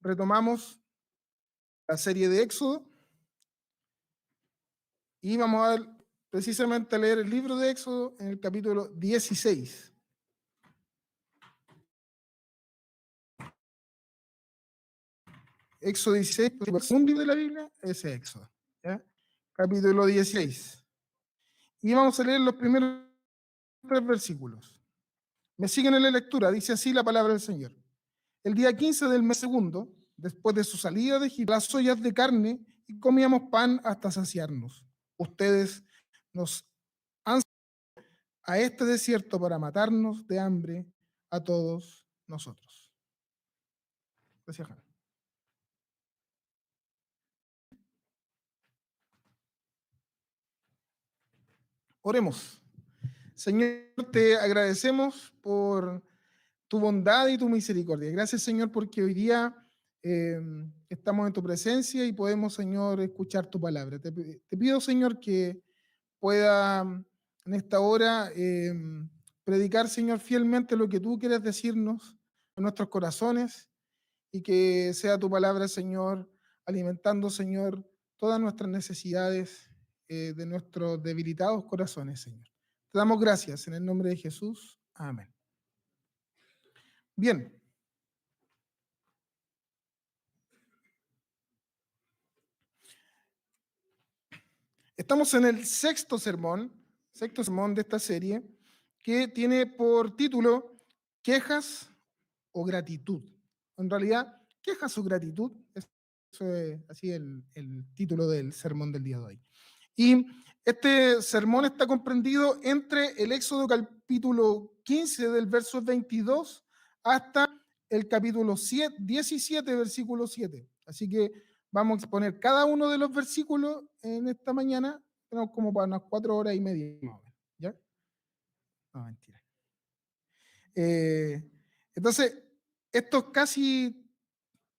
retomamos la serie de Éxodo y vamos precisamente a leer el libro de Éxodo en el capítulo 16. Éxodo 16, el segundo libro de la Biblia es Éxodo, ¿ya? Capítulo 16. Y vamos a leer los primeros 3 versículos. Me siguen en la lectura, dice así la palabra del Señor. El día 15 del mes segundo, después de su salida de Egipto, las ollas de carne y comíamos pan hasta saciarnos. Ustedes nos han a este desierto para matarnos de hambre a todos nosotros. Gracias, Jana. Oremos. Señor, te agradecemos por tu bondad y tu misericordia. Gracias, Señor, porque hoy día estamos en tu presencia y podemos, Señor, escuchar tu palabra. Te pido, Señor, que pueda en esta hora predicar, Señor, fielmente lo que tú quieres decirnos en nuestros corazones y que sea tu palabra, Señor, alimentando, Señor, todas nuestras necesidades de nuestros debilitados corazones, Señor. Te damos gracias en el nombre de Jesús. Amén. Bien. Estamos en el sexto sermón de esta serie, que tiene por título Quejas o Gratitud. En realidad, quejas o gratitud, eso es así el título del sermón del día de hoy. Y este sermón está comprendido entre el Éxodo capítulo 15 del verso 22 hasta el capítulo 17, versículo 7. Así que vamos a exponer cada uno de los versículos en esta mañana. Tenemos como para unas 4 horas y media, ¿ya? No, mentira. Entonces, estos casi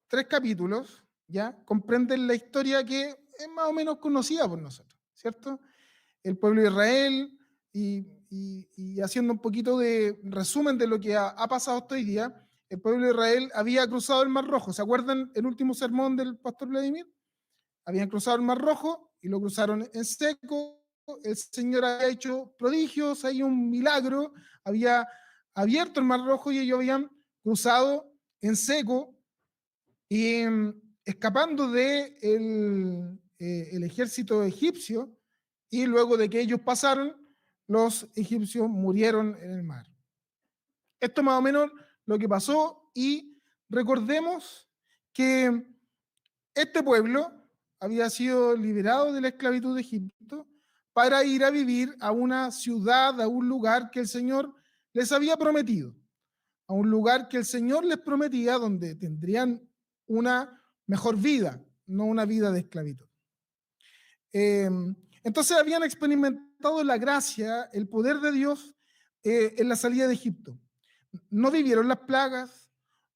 3 capítulos, ¿ya? Comprenden la historia que es más o menos conocida por nosotros, ¿cierto? El pueblo de Israel, y haciendo un poquito de resumen de lo que ha pasado hasta hoy día, el pueblo de Israel había cruzado el Mar Rojo. ¿Se acuerdan el último sermón del pastor Vladimir? Habían cruzado el Mar Rojo y lo cruzaron en seco. El Señor había hecho prodigios, hay un milagro, había abierto el Mar Rojo y ellos habían cruzado en seco y escapando de el ejército egipcio, y luego de que ellos pasaron, los egipcios murieron en el mar. Esto más o menos lo que pasó, y recordemos que este pueblo había sido liberado de la esclavitud de Egipto para ir a vivir a una ciudad, a un lugar que el Señor les había prometido, a un lugar que el Señor les prometía donde tendrían una mejor vida, no una vida de esclavitud. Entonces habían experimentado la gracia, el poder de Dios en la salida de Egipto. No vivieron las plagas,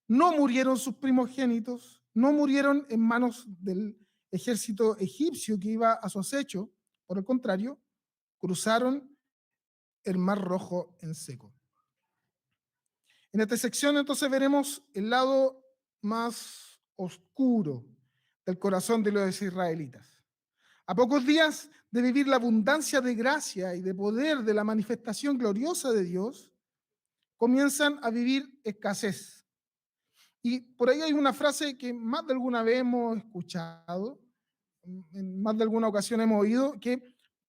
no murieron sus primogénitos, no murieron en manos del ejército egipcio que iba a su acecho. Por el contrario, cruzaron el Mar Rojo en seco. En esta sección entonces veremos el lado más oscuro del corazón de los israelitas. A pocos días de vivir la abundancia de gracia y de poder de la manifestación gloriosa de Dios, comienzan a vivir escasez. Y por ahí hay una frase que más de alguna vez hemos escuchado, en más de alguna ocasión hemos oído, que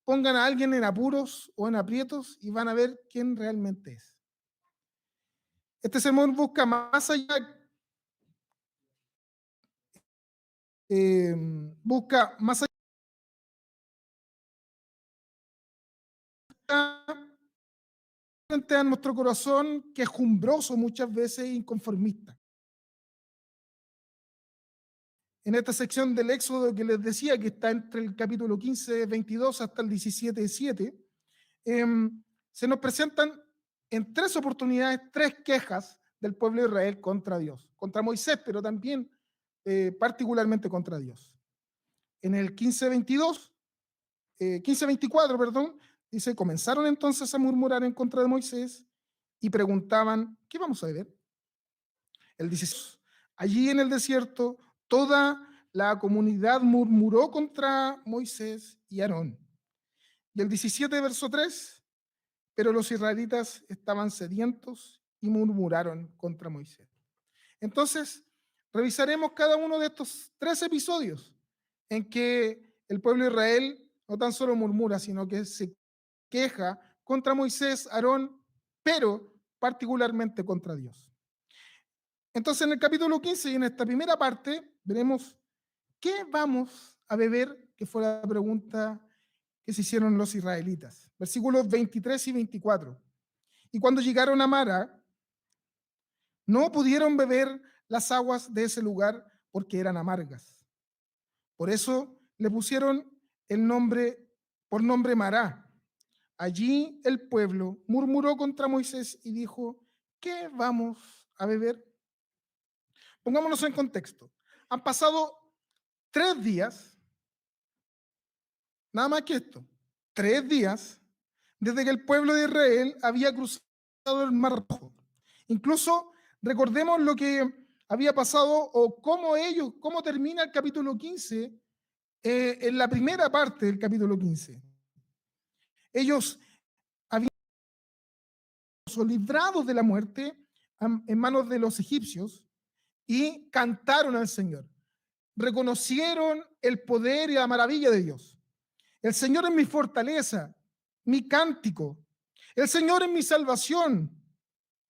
pongan a alguien en apuros o en aprietos y van a ver quién realmente es. Este sermón busca más allá, a nuestro corazón quejumbroso, muchas veces inconformista. En esta sección del Éxodo que les decía, que está entre el capítulo 15, 22 hasta el 17, 7, se nos presentan en 3 oportunidades 3 quejas del pueblo de Israel contra Dios, contra Moisés, pero también particularmente contra Dios. En el 15:24, perdón, dice: comenzaron entonces a murmurar en contra de Moisés y preguntaban: ¿qué vamos a beber? El 16: Allí en el desierto, toda la comunidad murmuró contra Moisés y Aarón. Y el 17, verso 3, pero los israelitas estaban sedientos y murmuraron contra Moisés. Entonces, revisaremos cada uno de estos 3 episodios en que el pueblo de Israel no tan solo murmura, sino que se queja contra Moisés, Aarón, pero particularmente contra Dios. Entonces, en el capítulo 15 y en esta primera parte, veremos qué vamos a beber, que fue la pregunta que se hicieron los israelitas. Versículos 23 y 24. Y cuando llegaron a Mara, no pudieron beber las aguas de ese lugar porque eran amargas. Por eso le pusieron el nombre, por nombre Mará. Allí el pueblo murmuró contra Moisés y dijo, ¿qué vamos a beber? Pongámonos en contexto. Han pasado 3 días, nada más que esto, 3 días desde que el pueblo de Israel había cruzado el Mar Rojo. Incluso recordemos lo que había pasado o cómo termina el capítulo 15, en la primera parte del capítulo 15. Ellos habían sido librados de la muerte en manos de los egipcios y cantaron al Señor. Reconocieron el poder y la maravilla de Dios. El Señor es mi fortaleza, mi cántico. El Señor es mi salvación.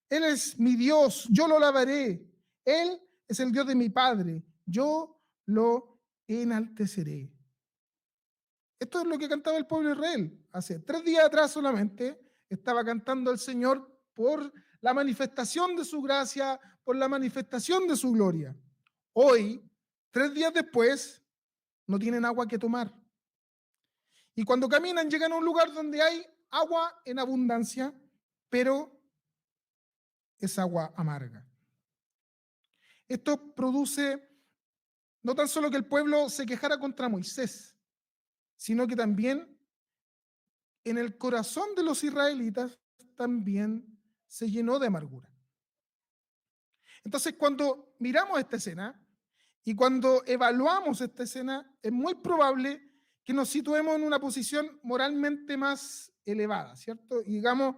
Él es mi Dios, yo lo alabaré. Él es el Dios de mi Padre, yo lo enalteceré. Esto es lo que cantaba el pueblo de Israel. Hace 3 días atrás solamente estaba cantando al Señor por la manifestación de su gracia, por la manifestación de su gloria. Hoy, 3 días después, no tienen agua que tomar. Y cuando caminan llegan a un lugar donde hay agua en abundancia, pero es agua amarga. Esto produce no tan solo que el pueblo se quejara contra Moisés, sino que también en el corazón de los israelitas también se llenó de amargura. Entonces, cuando miramos esta escena y cuando evaluamos esta escena, es muy probable que nos situemos en una posición moralmente más elevada, ¿cierto? Y digamos,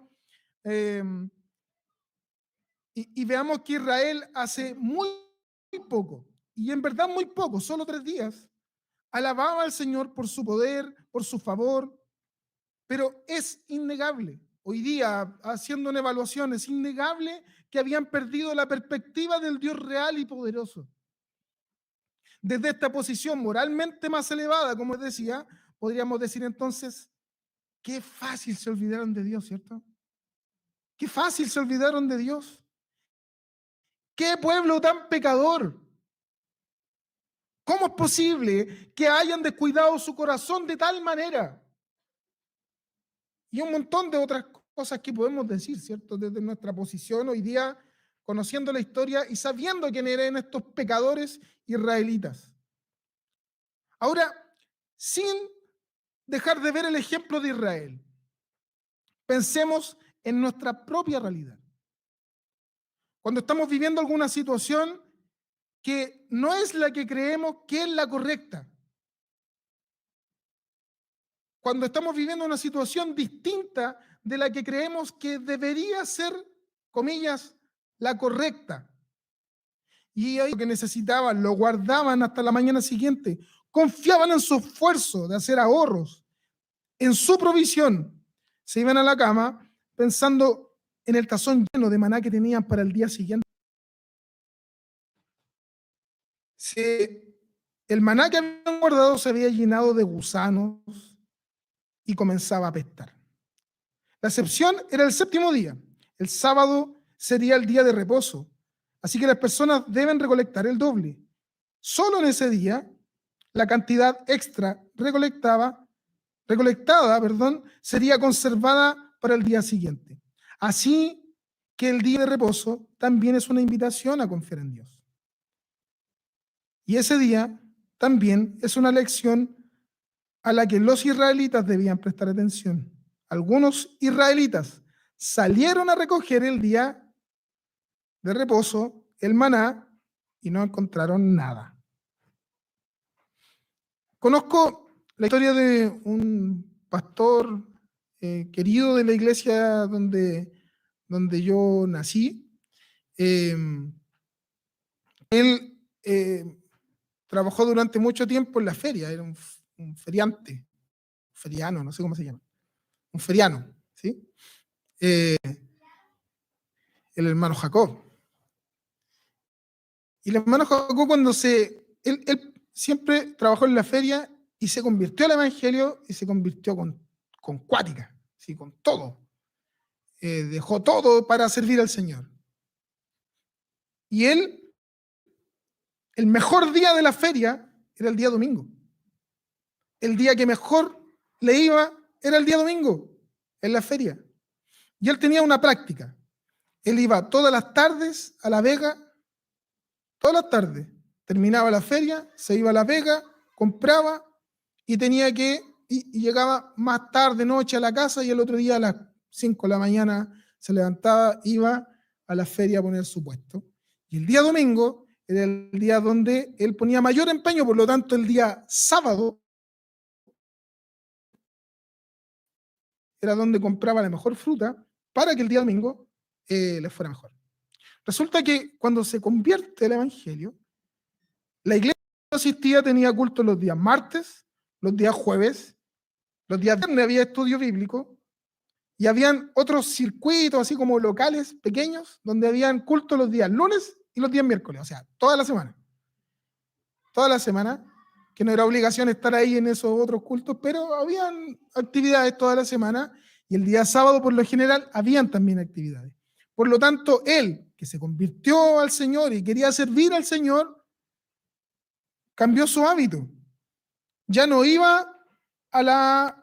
y veamos que Israel hace muy poco, y en verdad muy poco, solo 3 días, alababa al Señor por su poder, por su favor, pero es innegable, hoy día, haciendo una evaluación, es innegable que habían perdido la perspectiva del Dios real y poderoso. Desde esta posición moralmente más elevada, como decía, podríamos decir entonces, qué fácil se olvidaron de Dios, ¿cierto? Qué fácil se olvidaron de Dios. Qué pueblo tan pecador. ¿Cómo es posible que hayan descuidado su corazón de tal manera? Y un montón de otras cosas que podemos decir, ¿cierto? Desde nuestra posición hoy día, conociendo la historia y sabiendo quién eran estos pecadores israelitas. Ahora, sin dejar de ver el ejemplo de Israel, pensemos en nuestra propia realidad. Cuando estamos viviendo alguna situación que no es la que creemos que es la correcta, cuando estamos viviendo una situación distinta de la que creemos que debería ser, comillas, la correcta. Y ahí lo que necesitaban, lo guardaban hasta la mañana siguiente, confiaban en su esfuerzo de hacer ahorros, en su provisión. Se iban a la cama pensando en el tazón lleno de maná que tenían para el día siguiente. El maná que habían guardado se había llenado de gusanos y comenzaba a apestar. La excepción era el 7º día. El sábado sería el día de reposo. Así que las personas deben recolectar el doble. Solo en ese día, la cantidad extra recolectada, sería conservada para el día siguiente. Así que el día de reposo también es una invitación a confiar en Dios. Y ese día también es una lección a la que los israelitas debían prestar atención. Algunos israelitas salieron a recoger el día de reposo, el maná, y no encontraron nada. Conozco la historia de un pastor querido de la iglesia donde yo nací. Él trabajó durante mucho tiempo en la feria, era un feriante, feriano, no sé cómo se llama, un feriano, ¿sí? El hermano Jacob. Y el hermano Jacob él siempre trabajó en la feria y se convirtió al evangelio y se convirtió con cuática, ¿sí? Con todo. Dejó todo para servir al Señor. Y él, el mejor día de la feria era el día domingo. El día que mejor le iba era el día domingo en la feria. Y él tenía una práctica. Él iba todas las tardes a La Vega, todas las tardes. Terminaba la feria, se iba a La Vega, compraba y y llegaba más tarde, noche a la casa y el otro día a las 5 de la mañana se levantaba, iba a la feria a poner su puesto. Y el día domingo era el día donde él ponía mayor empeño, por lo tanto el día sábado era donde compraba la mejor fruta para que el día domingo le fuera mejor. Resulta que cuando se convierte el evangelio, la iglesia que asistía tenía culto los días martes, los días jueves, los días viernes había estudio bíblico y habían otros circuitos así como locales pequeños donde habían culto los días lunes y los días miércoles, o sea, toda la semana. Toda la semana, que no era obligación estar ahí en esos otros cultos, pero habían actividades toda la semana y el día sábado por lo general habían también actividades. Por lo tanto, él, que se convirtió al Señor y quería servir al Señor, cambió su hábito. Ya no iba a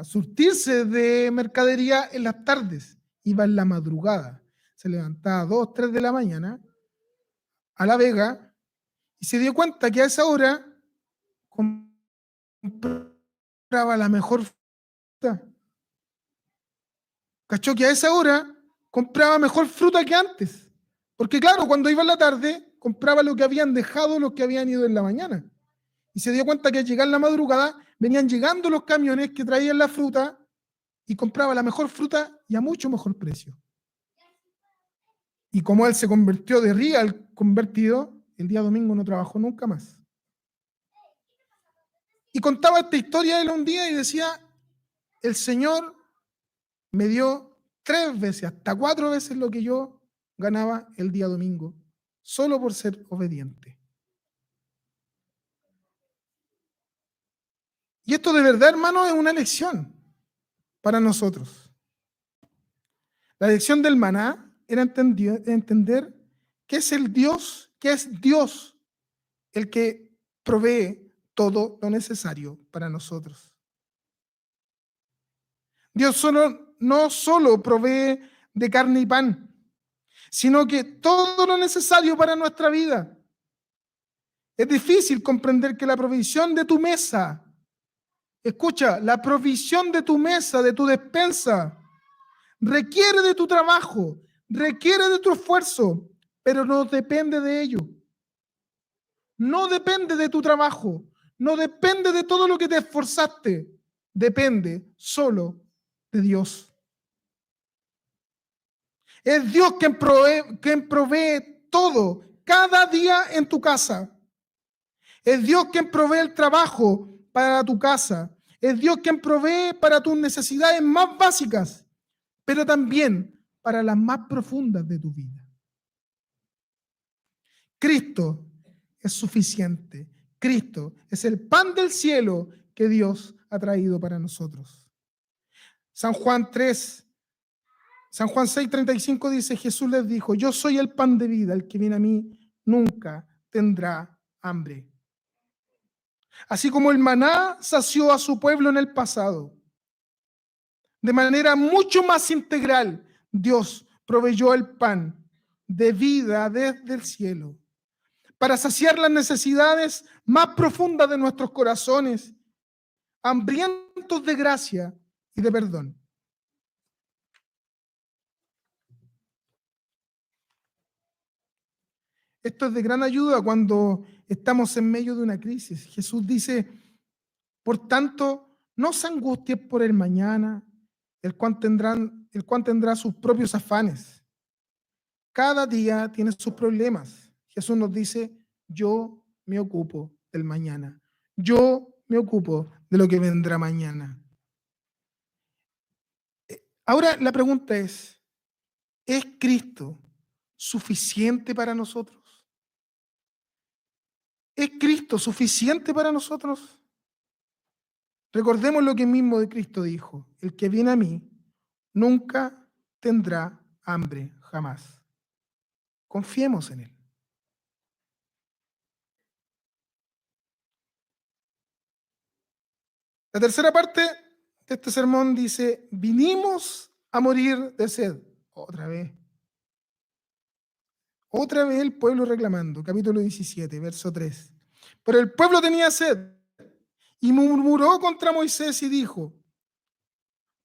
surtirse de mercadería en las tardes, iba en la madrugada. Se levantaba a 2, 3 de la mañana a La Vega y se dio cuenta que a esa hora compraba la mejor fruta. ¿Cachó? Que a esa hora compraba mejor fruta que antes. Porque claro, cuando iba en la tarde, compraba lo que habían dejado los que habían ido en la mañana. Y se dio cuenta que al llegar la madrugada, venían llegando los camiones que traían la fruta y compraba la mejor fruta y a mucho mejor precio. Y como él se convirtió de real convertido, el día domingo no trabajó nunca más. Y contaba esta historia él un día y decía, el Señor me dio 3 veces, hasta 4 veces lo que yo ganaba el día domingo, solo por ser obediente. Y esto de verdad, hermano, es una lección para nosotros. La lección del maná era entender que es Dios el que provee todo lo necesario para nosotros. Dios no solo provee de carne y pan, sino que todo lo necesario para nuestra vida. Es difícil comprender que la provisión de tu mesa, escucha, la provisión de tu mesa, de tu despensa, requiere de tu trabajo, requiere de tu esfuerzo, pero no depende de ello. No depende de tu trabajo, no depende de todo lo que te esforzaste, depende solo de Dios. Es Dios quien provee todo, cada día en tu casa. Es Dios quien provee el trabajo para tu casa. Es Dios quien provee para tus necesidades más básicas, pero también para las más profundas de tu vida. Cristo es suficiente. Cristo es el pan del cielo que Dios ha traído para nosotros. San Juan 6:35 dice, Jesús les dijo, yo soy el pan de vida, el que viene a mí nunca tendrá hambre. Así como el maná sació a su pueblo en el pasado, de manera mucho más integral, Dios proveyó el pan de vida desde el cielo para saciar las necesidades más profundas de nuestros corazones, hambrientos de gracia y de perdón. Esto es de gran ayuda cuando estamos en medio de una crisis. Jesús dice, por tanto, no se angustien por el mañana, el cual tendrá sus propios afanes. Cada día tiene sus problemas. Jesús nos dice, yo me ocupo del mañana. Yo me ocupo de lo que vendrá mañana. Ahora la pregunta ¿es Cristo suficiente para nosotros? ¿Es Cristo suficiente para nosotros? Recordemos lo que mismo de Cristo dijo, el que viene a mí nunca tendrá hambre, jamás. Confiemos en Él. La tercera parte de este sermón dice, vinimos a morir de sed. Otra vez. Otra vez el pueblo reclamando, capítulo 17, verso 3. Pero el pueblo tenía sed y murmuró contra Moisés y dijo,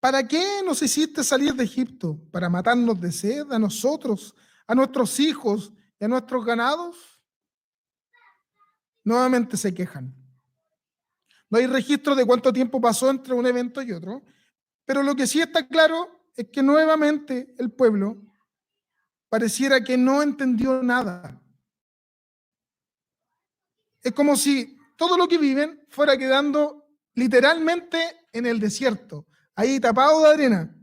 ¿para qué nos hiciste salir de Egipto? ¿Para matarnos de sed a nosotros, a nuestros hijos y a nuestros ganados? Nuevamente se quejan. No hay registro de cuánto tiempo pasó entre un evento y otro, pero lo que sí está claro es que nuevamente el pueblo pareciera que no entendió nada. Es como si todo lo que viven fuera quedando literalmente en el desierto, ahí tapado de arena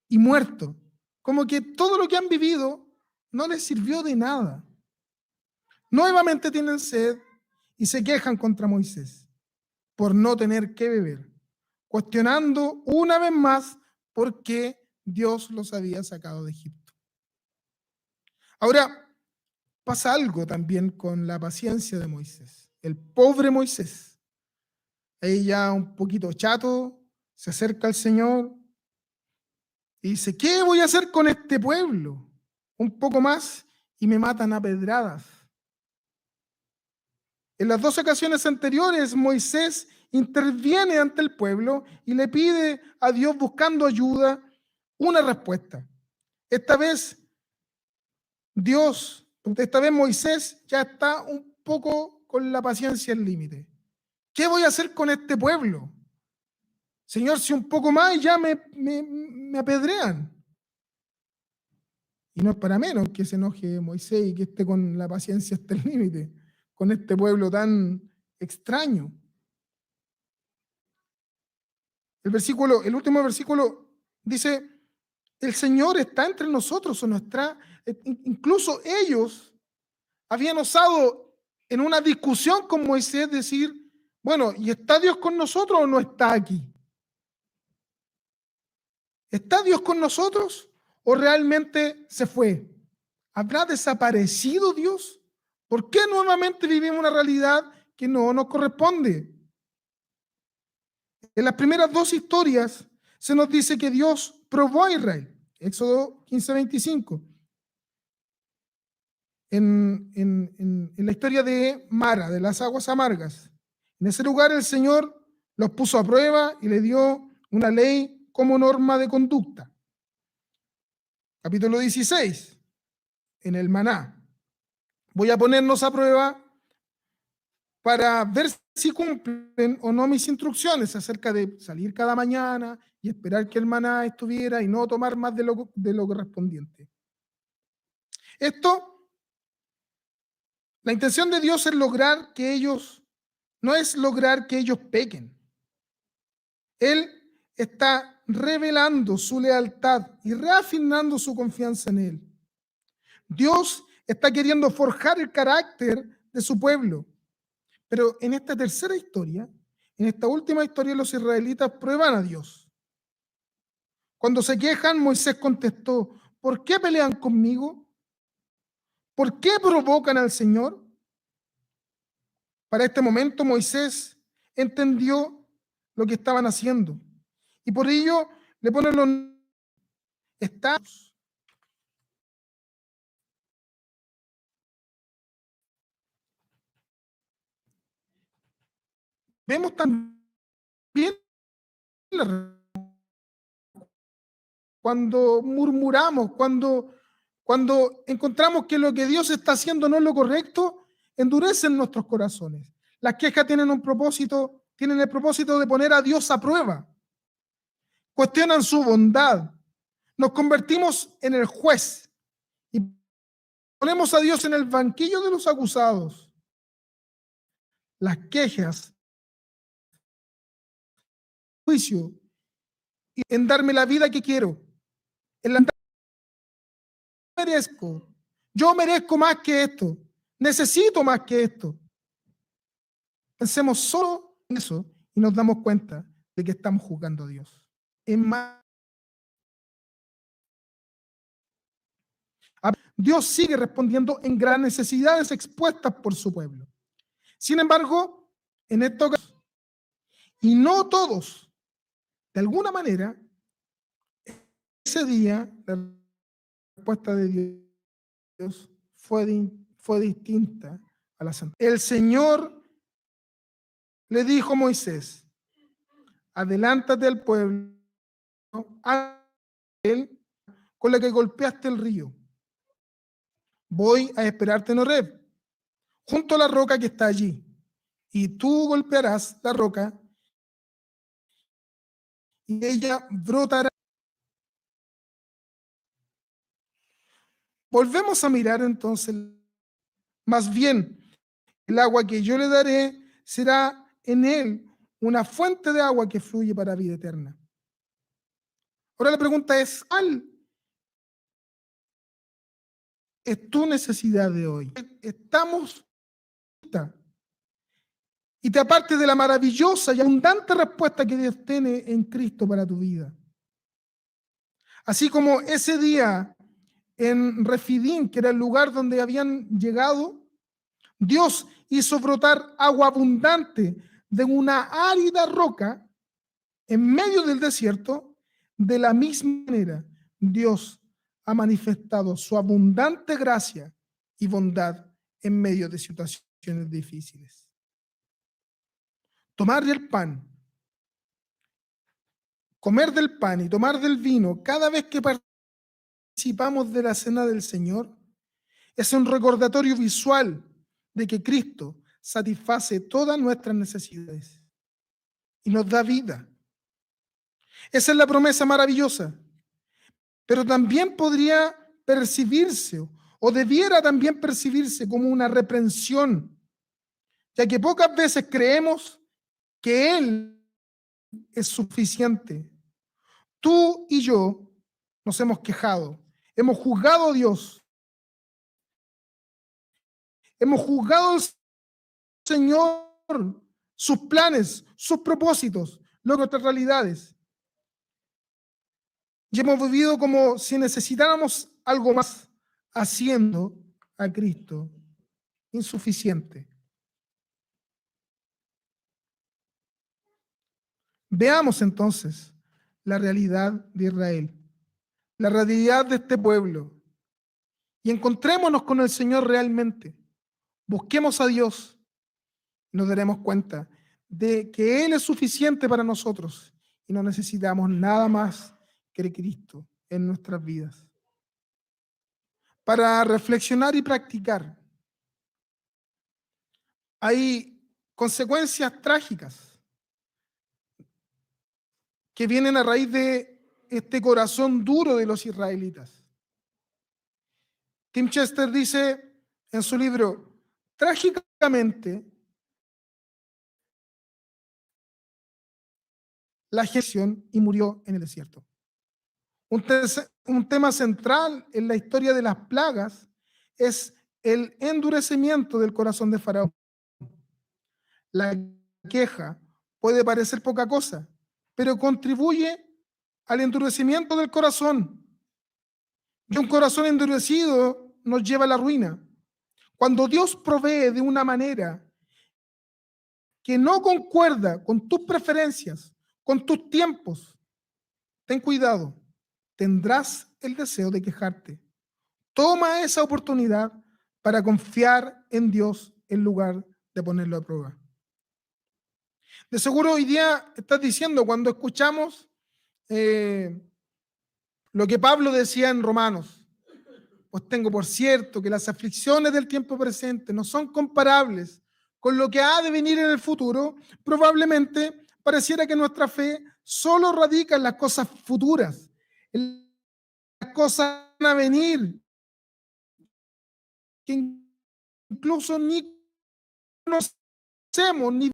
y muerto. Como que todo lo que han vivido no les sirvió de nada. Nuevamente tienen sed y se quejan contra Moisés por no tener que beber, cuestionando una vez más por qué Dios los había sacado de Egipto. Ahora, pasa algo también con la paciencia de Moisés. El pobre Moisés, ahí ya un poquito chato, se acerca al Señor y dice, ¿qué voy a hacer con este pueblo? Un poco más y me matan a pedradas. En las dos ocasiones anteriores, Moisés interviene ante el pueblo y le pide a Dios, buscando ayuda, una respuesta. Esta vez Moisés ya está un poco con la paciencia al límite. ¿Qué voy a hacer con este pueblo? Señor, si un poco más ya me apedrean. Y no es para menos que se enoje Moisés y que esté con la paciencia hasta el límite, con este pueblo tan extraño. El último versículo dice, el Señor está entre nosotros o nuestra. Incluso ellos habían osado en una discusión con Moisés decir, bueno, ¿y está Dios con nosotros o no está aquí? ¿Está Dios con nosotros o realmente se fue? ¿Habrá desaparecido Dios? ¿Por qué nuevamente vivimos una realidad que no nos corresponde? En las primeras dos historias se nos dice que Dios probó a Israel. Éxodo 15:25. En la historia de Mara, de las aguas amargas. En ese lugar el Señor los puso a prueba y le dio una ley como norma de conducta. Capítulo 16, en el maná. Voy a ponernos a prueba para ver si cumplen o no mis instrucciones acerca de salir cada mañana y esperar que el maná estuviera y no tomar más de lo correspondiente. La intención de Dios es lograr que ellos, no es lograr que ellos pequen. Él está revelando su lealtad y reafirmando su confianza en Él. Dios está queriendo forjar el carácter de su pueblo. Pero en esta tercera historia, en esta última historia, los israelitas prueban a Dios. Cuando se quejan, Moisés contestó, ¿por qué pelean conmigo? ¿Por qué provocan al Señor? Para este momento Moisés entendió lo que estaban haciendo y por ello le ponen los estados. Vemos también cuando murmuramos, cuando cuando encontramos que lo que Dios está haciendo no es lo correcto, endurecen nuestros corazones. Las quejas tienen el propósito de poner a Dios a prueba. Cuestionan su bondad. Nos convertimos en el juez y ponemos a Dios en el banquillo de los acusados. Las quejas, juicio, y en darme la vida que quiero, en la merezco. Yo merezco más que esto. Necesito más que esto. Pensemos solo en eso y nos damos cuenta de que estamos juzgando a Dios. Es más, Dios sigue respondiendo en grandes necesidades expuestas por su pueblo. Sin embargo, en estos casos, y no todos, de alguna manera, ese día la respuesta de Dios fue distinta a la santa. El Señor le dijo a Moisés: adelántate al pueblo, a él con la que golpeaste el río. Voy a esperarte en Horeb, junto a la roca que está allí, y tú golpearás la roca y ella brotará. Volvemos a mirar entonces, más bien, el agua que yo le daré será en él una fuente de agua que fluye para vida eterna. Ahora la pregunta es, ¿cuál es tu necesidad de hoy? Estamos y te apartes de la maravillosa y abundante respuesta que Dios tiene en Cristo para tu vida. Así como ese día en Refidim, que era el lugar donde habían llegado, Dios hizo brotar agua abundante de una árida roca en medio del desierto. De la misma manera, Dios ha manifestado su abundante gracia y bondad en medio de situaciones difíciles. Tomar el pan, comer del pan y tomar del vino cada vez que participamos de la cena del Señor es un recordatorio visual de que Cristo satisface todas nuestras necesidades y nos da vida. Esa es la promesa maravillosa, pero también podría percibirse o debiera también percibirse como una reprensión, ya que pocas veces creemos que Él es suficiente. Tú y yo nos hemos quejado, hemos juzgado a Dios, hemos juzgado al Señor, sus planes, sus propósitos, nuestras realidades. Y hemos vivido como si necesitáramos algo más, haciendo a Cristo insuficiente. Veamos entonces la realidad de Israel, la realidad de este pueblo, y encontrémonos con el Señor realmente. Busquemos a Dios y nos daremos cuenta de que Él es suficiente para nosotros y no necesitamos nada más que Cristo en nuestras vidas. Para reflexionar y practicar, hay consecuencias trágicas que vienen a raíz de este corazón duro de los israelitas. Tim Chester dice en su libro, trágicamente, la gestión y murió en el desierto. Un tema central en la historia de las plagas es el endurecimiento del corazón de Faraón. La queja puede parecer poca cosa, pero contribuye al endurecimiento del corazón. Y un corazón endurecido nos lleva a la ruina. Cuando Dios provee de una manera que no concuerda con tus preferencias, con tus tiempos, ten cuidado, tendrás el deseo de quejarte. Toma esa oportunidad para confiar en Dios en lugar de ponerlo a prueba. De seguro hoy día estás diciendo, cuando escuchamos lo que Pablo decía en Romanos, pues tengo por cierto que las aflicciones del tiempo presente no son comparables con lo que ha de venir en el futuro. Probablemente pareciera que nuestra fe solo radica en las cosas futuras, en las cosas que van a venir, que incluso ni conocemos, ni en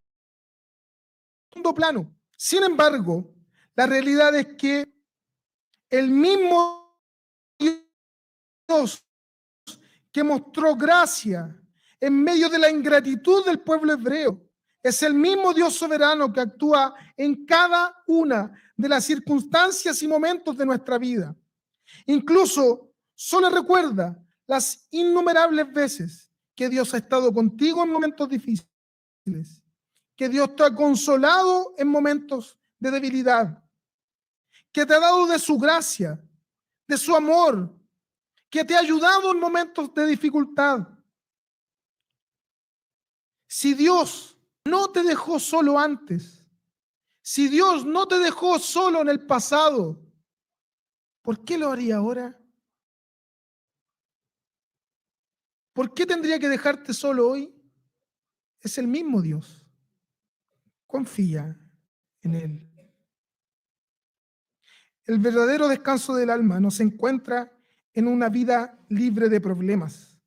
segundo plano. Sin embargo, la realidad es que el mismo Dios que mostró gracia en medio de la ingratitud del pueblo hebreo es el mismo Dios soberano que actúa en cada una de las circunstancias y momentos de nuestra vida. Incluso solo recuerda las innumerables veces que Dios ha estado contigo en momentos difíciles, que Dios te ha consolado en momentos de debilidad, que te ha dado de su gracia, de su amor, que te ha ayudado en momentos de dificultad. Si Dios no te dejó solo antes, si Dios no te dejó solo en el pasado, ¿por qué lo haría ahora? ¿Por qué tendría que dejarte solo hoy? Es el mismo Dios. Confía en Él. El verdadero descanso del alma no se encuentra en una vida libre de problemas.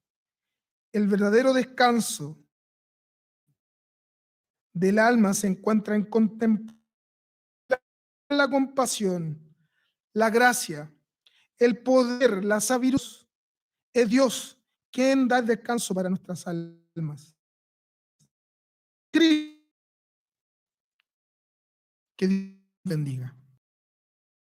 El verdadero descanso del alma se encuentra en contemplar la compasión, la gracia, el poder, la sabiduría. Es Dios quien da descanso para nuestras almas. Que Dios bendiga.